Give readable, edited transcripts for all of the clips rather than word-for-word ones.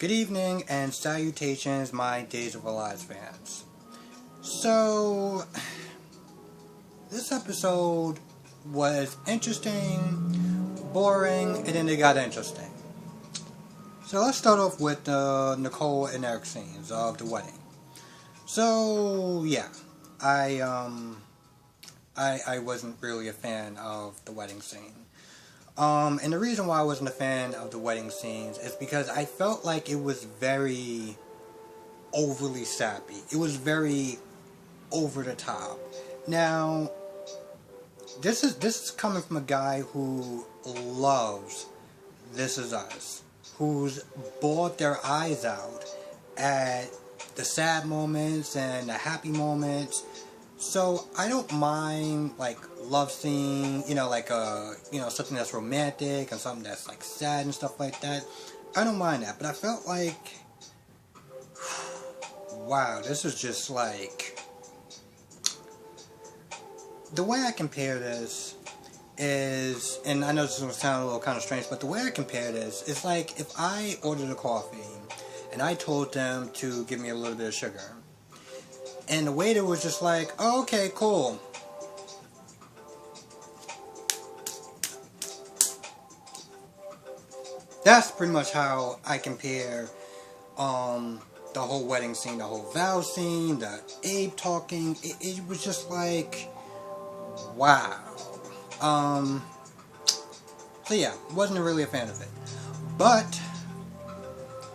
Good evening and salutations, my Days of Our Lives fans. So, this episode was interesting, boring, and then it got interesting. So let's start off with Nicole and Eric scenes of the wedding. So yeah, I wasn't really a fan of the wedding scene. And the reason why I wasn't a fan of the wedding scenes is because I felt like it was very overly sappy. It was very over the top. Now, this is coming from a guy who loves This Is Us, who's bawled their eyes out at the sad moments and the happy moments. So I don't mind like love scene, something that's romantic and something that's like sad and stuff like that. I don't mind that, but I felt like, wow, this is just like, the way I compare this is, and I know this is going to sound a little kind of strange, but the way I compare this is like if I ordered a coffee and I told them to give me a little bit of sugar. And the waiter was just like, oh, okay, cool. That's pretty much how I compare the whole wedding scene, the whole vow scene, the Abe talking. It was just like, wow. So yeah, wasn't really a fan of it. But,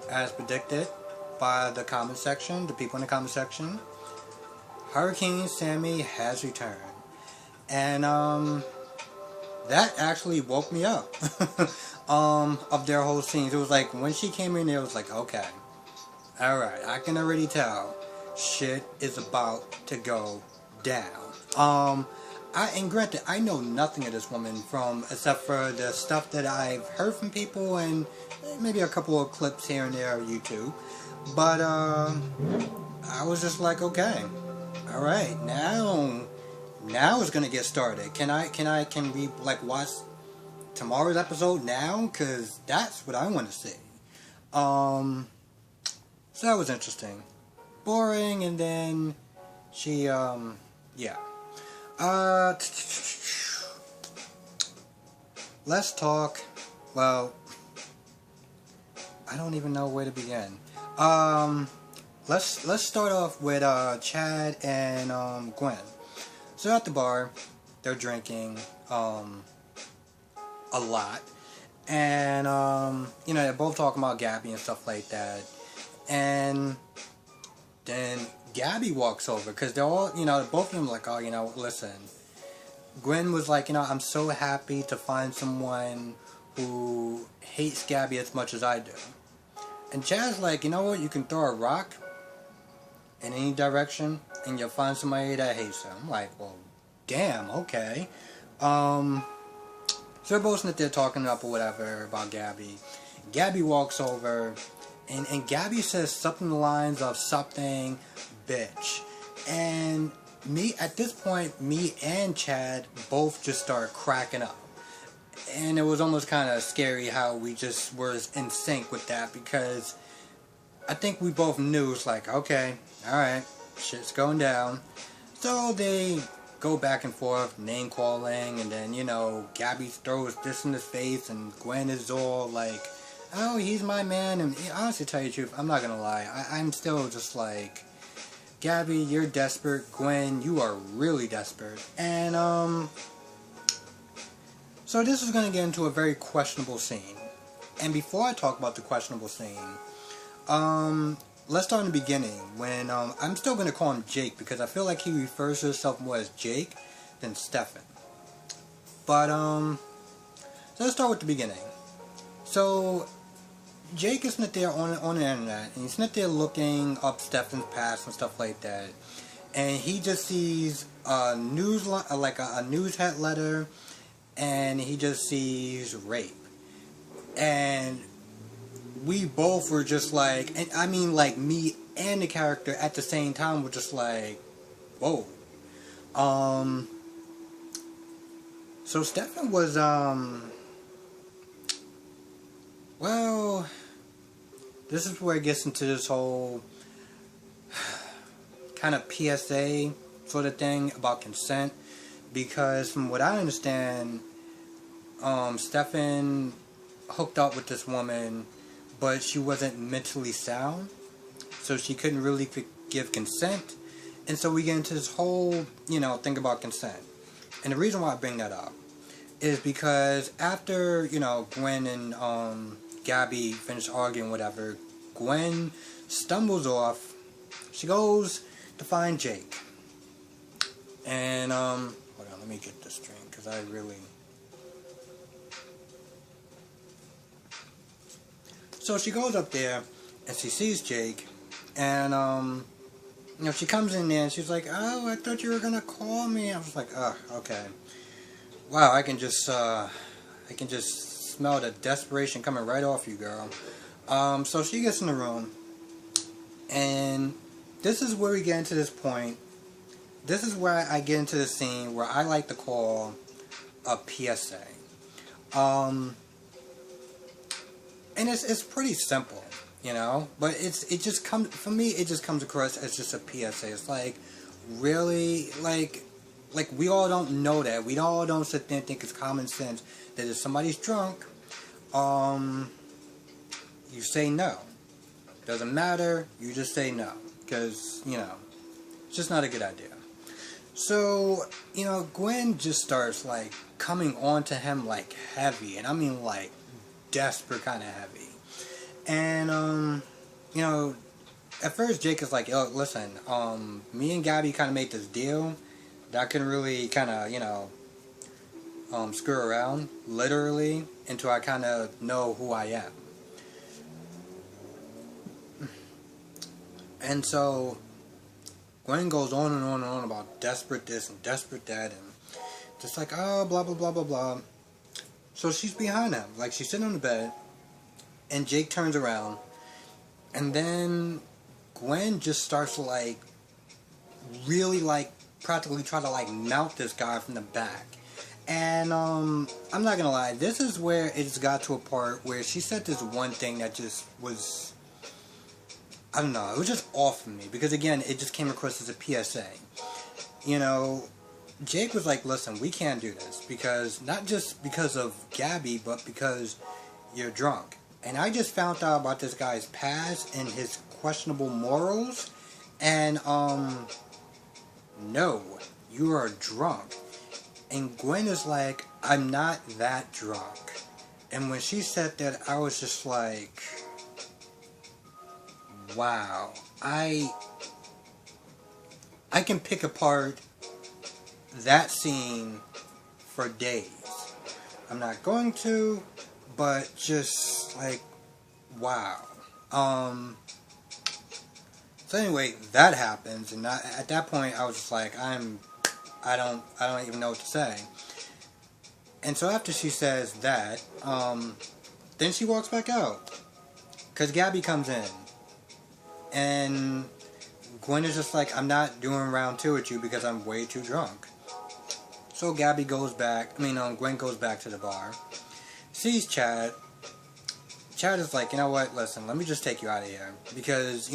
as predicted by the comment section, the people in the comment section, Hurricane Sammy has returned. And that actually woke me up of their whole scenes. It was like when she came in there, it was like, okay, alright, I can already tell shit is about to go down. And granted, I know nothing of this woman except for the stuff that I've heard from people and maybe a couple of clips here and there on YouTube. But I was just like, okay. Alright, now it's gonna get started. Can we like watch tomorrow's episode now? Cause that's what I want to see. So that was interesting. Boring, and then she, yeah. Let's talk, well, I don't even know where to begin. Let's start off with Chad and Gwen. So at the bar, they're drinking a lot, and they're both talking about Gabby and stuff like that. And then Gabby walks over because they're all, both of them like, oh, listen. Gwen was like, I'm so happy to find someone who hates Gabby as much as I do. And Chad's like, you know what? You can throw a rock in any direction and you'll find somebody that hates her. I'm like, well, damn, okay. So they're both sitting there talking up or whatever about Gabby. Gabby walks over and Gabby says something along the lines of something bitch. And at this point, me and Chad both just started cracking up. And it was almost kind of scary how we just were in sync with that, because I think we both knew it's like, okay, alright, shit's going down. So they go back and forth, name calling, and then, Gabby throws this in his face, and Gwen is all like, oh, he's my man. And honestly, to tell you the truth, I'm not gonna lie, I'm still just like, Gabby, you're desperate. Gwen, you are really desperate. And, so this is going to get into a very questionable scene. And before I talk about the questionable scene, let's start in the beginning. When, I'm still going to call him Jake because I feel like he refers to himself more as Jake than Stefan. But, so let's start with the beginning. So, Jake is sitting there on the internet, and he's sitting there looking up Stefan's past and stuff like that. And he just sees a news head letter, and he just sees rape. And we both were just like, and I mean like me and the character at the same time were just like, whoa. So Stefan was, well, this is where it gets into this whole kind of PSA sort of thing about consent, because from what I understand, Stefan hooked up with this woman, but she wasn't mentally sound, so she couldn't really give consent, and so we get into this whole, thing about consent. And the reason why I bring that up is because after, Gwen and Gabby finish arguing, whatever, Gwen stumbles off. She goes to find Jake. And, hold on, let me get this drink, because I really... So she goes up there, and she sees Jake, and, she comes in there, and she's like, oh, I thought you were gonna call me. I was like, oh, okay. Wow, I can just smell the desperation coming right off you, girl. So she gets in the room, and this is where we get into this point. This is where I get into the scene where I like to call a PSA. And it's pretty simple, but it just comes, for me, it just comes across as just a PSA. It's like, really, like we all don't know that. We all don't sit there and think it's common sense that if somebody's drunk, you say no. Doesn't matter, you just say no. Because, it's just not a good idea. So, Gwen just starts, like, coming on to him, like, heavy. And I mean, like, desperate kind of heavy. And, at first Jake is like, yo, listen, me and Gabby kind of made this deal that I couldn't really kind of, screw around, literally, until I kind of know who I am. And so, Gwen goes on and on and on about desperate this and desperate that, and just like, oh, blah, blah, blah, blah, blah. So she's behind him, like, she's sitting on the bed, and Jake turns around, and then Gwen just starts to, like, really, like, practically try to, like, mount this guy from the back. And, I'm not gonna lie, this is where it's got to a part where she said this one thing that just was, I don't know, it was just off for me, because again, it just came across as a PSA. Jake was like, listen, we can't do this, because, not just because of Gabby, but because you're drunk. And I just found out about this guy's past and his questionable morals, and, no, you are drunk. And Gwen is like, I'm not that drunk. And when she said that, I was just like, wow, I can pick apart that scene for days. I'm not going to, but just like, wow. So anyway, that happens, and at that point, I was just like, I don't even know what to say. And so after she says that, then she walks back out, cause Gabby comes in, and Gwen is just like, I'm not doing round 2 with you because I'm way too drunk. So Gwen goes back to the bar, sees Chad. Chad is like, you know what, listen, let me just take you out of here, because,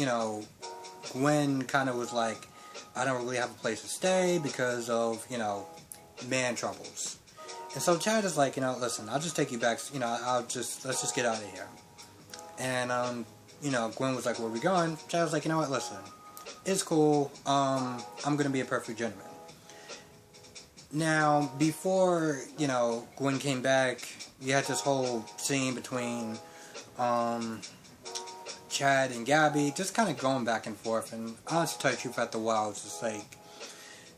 Gwen kind of was like, I don't really have a place to stay because of, man troubles. And so Chad is like, listen, I'll just take you back, let's just get out of here. And, Gwen was like, where are we going? Chad was like, you know what, listen, it's cool, I'm gonna be a perfect gentleman. Now, before, Gwen came back, you had this whole scene between, Chad and Gabby, just kind of going back and forth, and honestly, to tell you the truth, after a while, I was just like,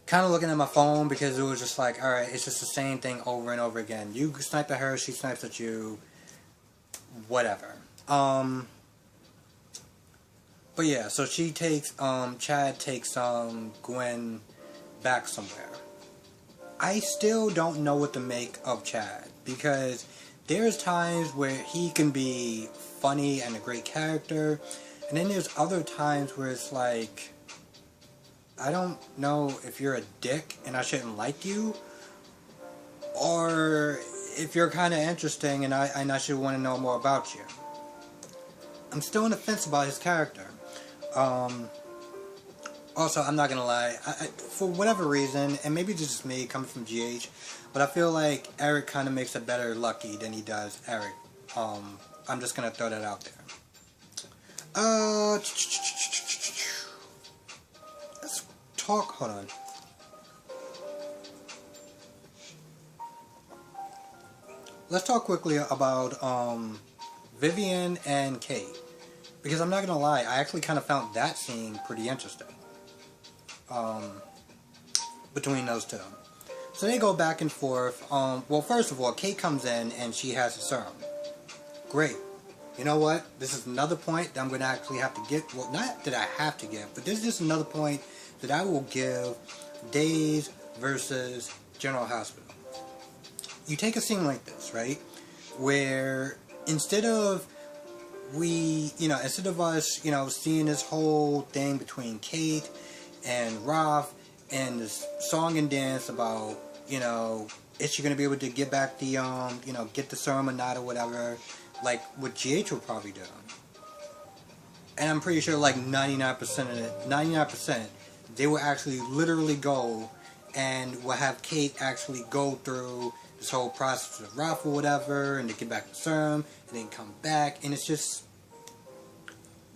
kind of looking at my phone, because it was just like, alright, it's just the same thing over and over again. You snipe at her, she snipes at you, whatever. But yeah, so Chad takes, Gwen back somewhere. I still don't know what to make of Chad, because there's times where he can be funny and a great character, and then there's other times where it's like, I don't know if you're a dick and I shouldn't like you, or if you're kind of interesting and I should want to know more about you. I'm still on the fence about his character. Also, I'm not gonna lie, for whatever reason, and maybe this is just me coming from GH, but I feel like Eric kind of makes a better Lucky than he does Eric. I'm just gonna throw that out there. Let's talk. Hold on. Let's talk quickly about Vivian and Kate, because I'm not gonna lie, I actually kind of found that scene pretty interesting. Between those two, so they go back and forth. Well, first of all, Kate comes in and she has a serum. Great. You know what? This is another point that I'm going to actually have to get. Well, not that I have to give, but this is just another point that I will give Days versus General Hospital. You take a scene like this, right? Where instead of us, seeing this whole thing between Kate and Roth and this song and dance about, is she going to be able to get back the, get the serum or not or whatever, like what GH will probably do. And I'm pretty sure like 99%, they will actually literally go and will have Kate actually go through this whole process with Ralph or whatever, and to get back the serum, and then come back, and it's just,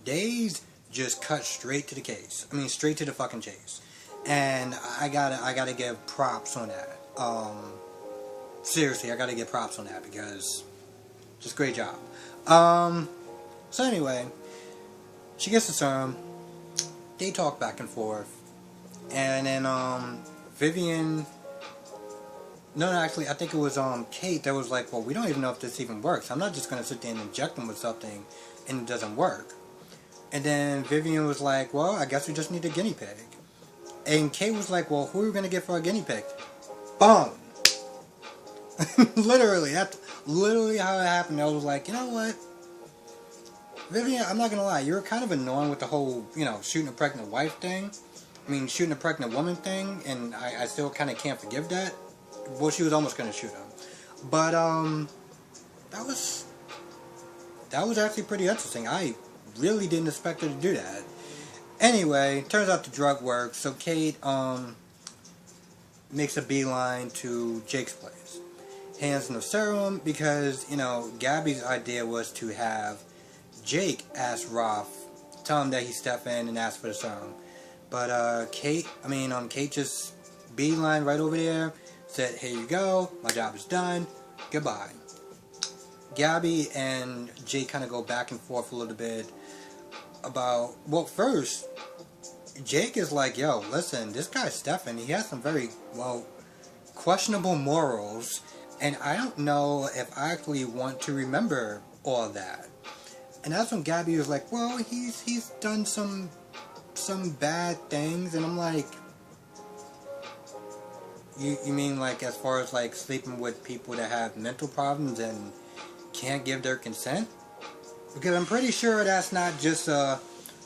Days just cut straight to the case. I mean, straight to the fucking chase. And I gotta give props on that. Seriously, I gotta give props on that, because just great job. So anyway, she gets the serum, they talk back and forth, and then Vivian, no, actually, I think it was Kate that was like, well, we don't even know if this even works. I'm not just gonna sit there and inject them with something and it doesn't work. And then Vivian was like, well, I guess we just need a guinea pig. And Kate was like, well, who are we gonna get for our guinea pig? Boom! Literally, that's literally how it happened. I was like, you know what? Vivian, I'm not gonna lie, you're kind of annoying with the whole, shooting a pregnant wife thing. I mean, shooting a pregnant woman thing, and I still kind of can't forgive that. Well, she was almost gonna shoot him. But, that was actually pretty interesting. I really didn't expect her to do that. Anyway, turns out the drug works, so Kate, makes a beeline to Jake's place. Hands him the serum, because, Gabby's idea was to have Jake ask Roth, tell him that he's Stefan and ask for the serum. But, Kate just beeline right over there, said, here you go, my job is done, goodbye. Gabby and Jake kind of go back and forth a little bit about, well, first, Jake is like, yo, listen, this guy Stefan, he has some very, questionable morals, and I don't know if I actually want to remember all of that. And that's when Gabby was like, well, he's done some bad things, and I'm like, you mean like as far as like sleeping with people that have mental problems and can't give their consent? Because I'm pretty sure that's not just a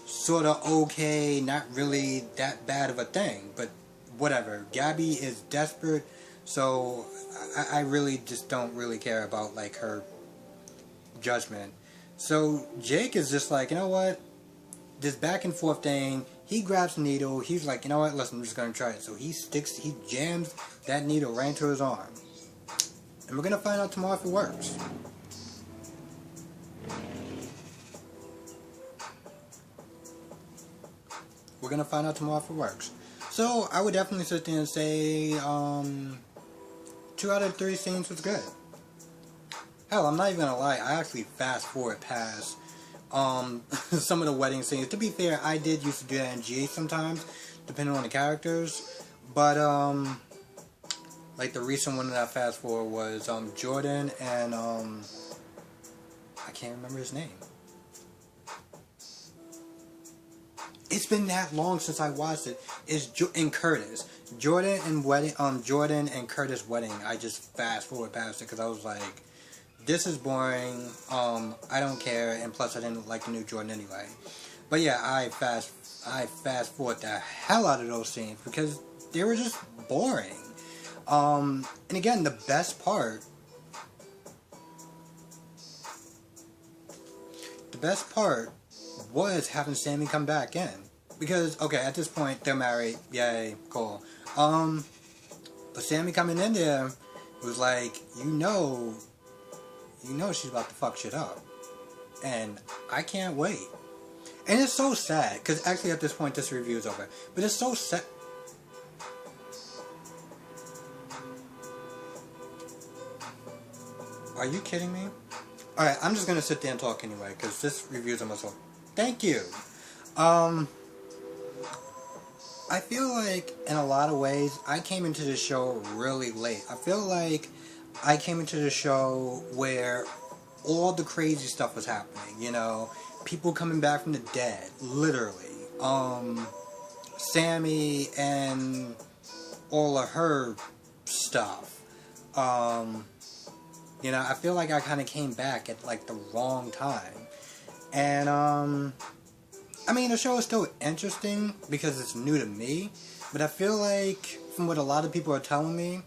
sort of okay, not really that bad of a thing. But whatever. Gabby is desperate, so I really just don't really care about like her judgment. So Jake is just like, you know what? This back and forth thing, he grabs the needle, he's like, you know what, listen, I'm just going to try it. So he jams that needle right into his arm. And we're going to find out tomorrow if it works. We're going to find out tomorrow if it works. So I would definitely sit there and say 2 out of 3 scenes was good. Hell, I'm not even going to lie, I actually fast forward past some of the wedding scenes. To be fair, I did used to do that in GH sometimes, depending on the characters. But like the recent one that I fast forward was Jordan and I can't remember his name. It's been that long since I watched it. It's and Curtis. Jordan and Curtis wedding. I just fast forward past it because I was like, this is boring, I don't care, and plus I didn't like the new Jordan anyway. But yeah, I fast forward the hell out of those scenes because they were just boring. And again, the best part, the best part was having Sammy come back in. Because, okay, at this point, they're married. Yay, cool. But Sammy coming in there was like, you know she's about to fuck shit up. And I can't wait. And it's so sad, because actually at this point this review is over. But it's so sad. Are you kidding me? Alright, I'm just going to sit there and talk anyway, because this review is almost over. Thank you. I feel like, in a lot of ways, I came into the show really late. I feel like I came into the show where all the crazy stuff was happening, you know? People coming back from the dead, literally. Sammy and all of her stuff. You know, I feel like I kind of came back at, like, the wrong time. And, I mean, the show is still interesting because it's new to me. But I feel like, from what a lot of people are telling me,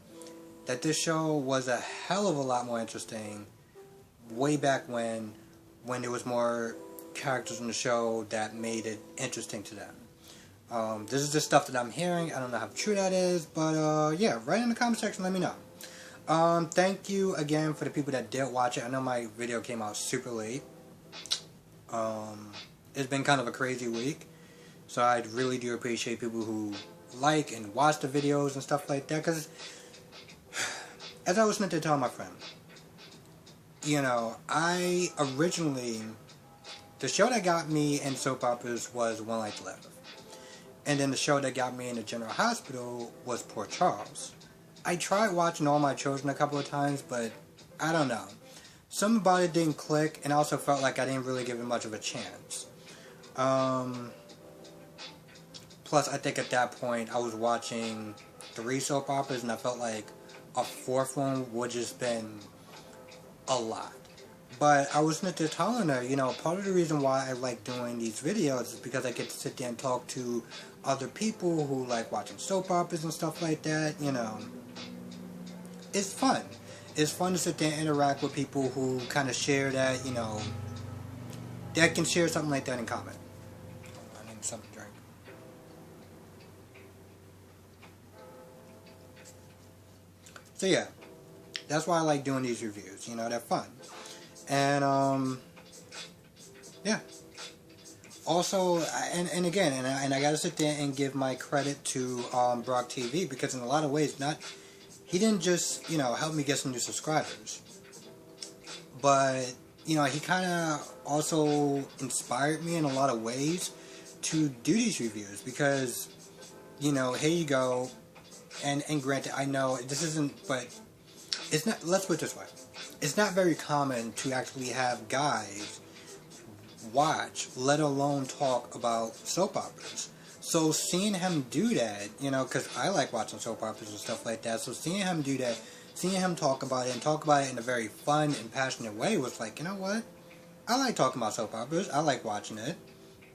that this show was a hell of a lot more interesting way back when there was more characters in the show that made it interesting to them. This is just stuff that I'm hearing. I don't know how true that is, but yeah, write in the comment section, let me know. Thank you again for the people that did watch it. I know my video came out super late. It's been kind of a crazy week, so I really do appreciate people who like and watch the videos and stuff like that, because as I was meant to tell my friend, you know, the show that got me in soap operas was One Life to Live. And then the show that got me in the General Hospital was Port Charles. I tried watching All My Children a couple of times, but I don't know. Something about it didn't click, and I also felt like I didn't really give it much of a chance. Plus, I think at that point, I was watching 3 soap operas, and I felt like a 4th one would just been a lot. But I was just telling her, you know, part of the reason why I like doing these videos is because I get to sit there and talk to other people who like watching soap operas and stuff like that, you know. It's fun. It's fun to sit there and interact with people who kind of share that, you know, that can share something like that in common. I need something to drink. So yeah, that's why I like doing these reviews, you know, they're fun. And, yeah. Also, and again, and I gotta sit there and give my credit to, Brock TV, because in a lot of ways, he didn't just, you know, help me get some new subscribers, but, you know, he kind of also inspired me in a lot of ways to do these reviews, because, you know, here you go, and granted, I know this isn't, but it's not, let's put it this way. It's not very common to actually have guys watch, let alone talk about soap operas. So seeing him do that, you know, because I like watching soap operas and stuff like that, so seeing him do that, seeing him talk about it, and talk about it in a very fun and passionate way was like, you know what? I like talking about soap operas. I like watching it.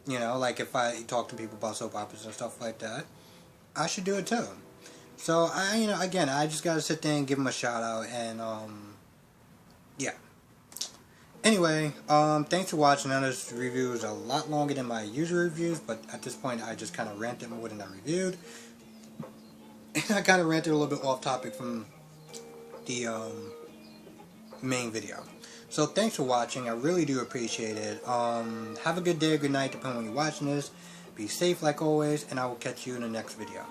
You know, like if I talk to people about soap operas and stuff like that, I should do it too. So, you know, again, I just gotta sit there and give him a shout out, and, yeah. Anyway, thanks for watching. I know this review is a lot longer than my usual reviews, but at this point I just kind of ranted more than I reviewed. And I kind of ranted a little bit off topic from the, main video. So thanks for watching. I really do appreciate it. Have a good day or good night, depending on when you're watching this. Be safe like always, and I will catch you in the next video.